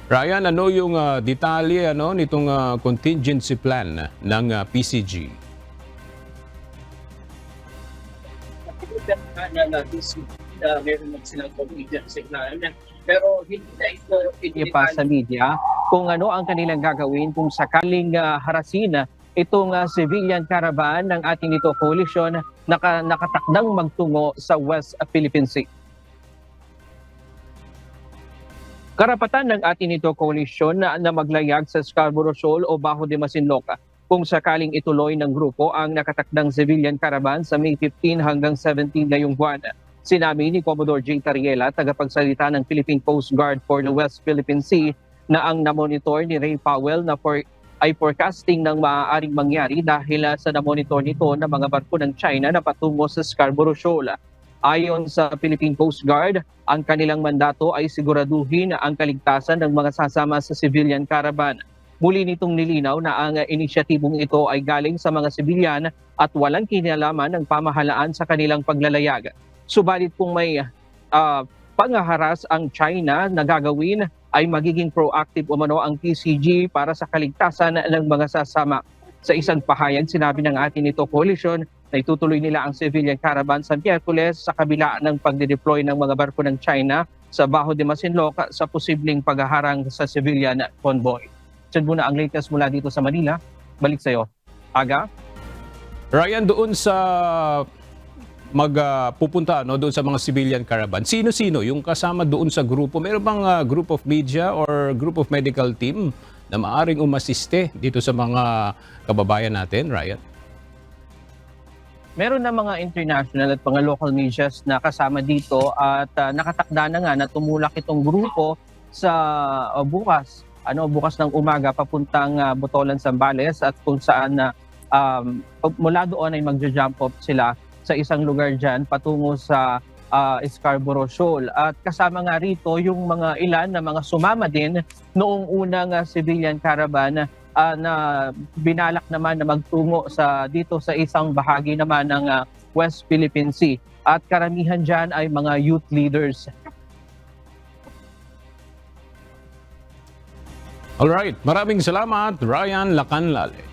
Ryan, ano yung detalye nitong contingency plan ng PCG? Meron na silang contingency plan. Pero hindi na ito Pa sa media kung ano ang kanilang gagawin kung sakaling harasin itong civilian caravan ng ating ito coalition nakatakdang magtungo sa West Philippine Sea. Karapatan ng ating ito coalition na maglayag sa Scarborough Shoal o Bajo de Masinloc kung sakaling ituloy ng grupo ang nakatakdang civilian caravan sa May 15 hanggang 17 ngayong buwan. Sinabi ni Commodore J. Tariela, tagapagsalita ng Philippine Coast Guard for the West Philippine Sea, na ang namonitor ni Ray Powell ay forecasting ng maaaring mangyari dahil sa namonitor nito ng mga barko ng China na patungo sa Scarborough Shoal. Ayon sa Philippine Coast Guard, ang kanilang mandato ay siguraduhin ang kaligtasan ng mga sasama sa civilian caravan. Muli nitong nilinaw na ang inisyatibong ito ay galing sa mga sibilyan at walang kinalaman ng pamahalaan sa kanilang paglalayag. Subalit kung may pangaharas ang China na gagawin, ay magiging proactive umano ang PCG para sa kaligtasan ng mga sasama. Sa isang pahayag, sinabi ng ating ito coalition na itutuloy nila ang civilian caravan sa Miyerkules sa kabila ng pagdedeploy ng mga barko ng China sa Bajo de Masinloc sa posibleng paghaharang sa civilian convoy. Diyan muna ang latest mula dito sa Manila. Balik sa iyo, Aga. Ryan, doon sa pupunta doon sa mga civilian caravan, sino-sino yung kasama doon sa grupo? Meron bang group of media or group of medical team na maaring umasiste dito sa mga kababayan natin, Ryan? Meron na mga international at mga local medias na kasama dito at nakatakda na nga na tumulak itong grupo sa bukas ng umaga papuntang Botolan, Zambales, at kung saan mula doon ay magja-jump off sila sa isang lugar dyan patungo sa Scarborough Shoal. At kasama nga rito yung mga ilan na mga sumama din noong unang civilian caravan na binalak naman na magtungo dito sa isang bahagi naman ng West Philippine Sea. At karamihan dyan ay mga youth leaders. Alright, maraming salamat, Ryan Lacanlale.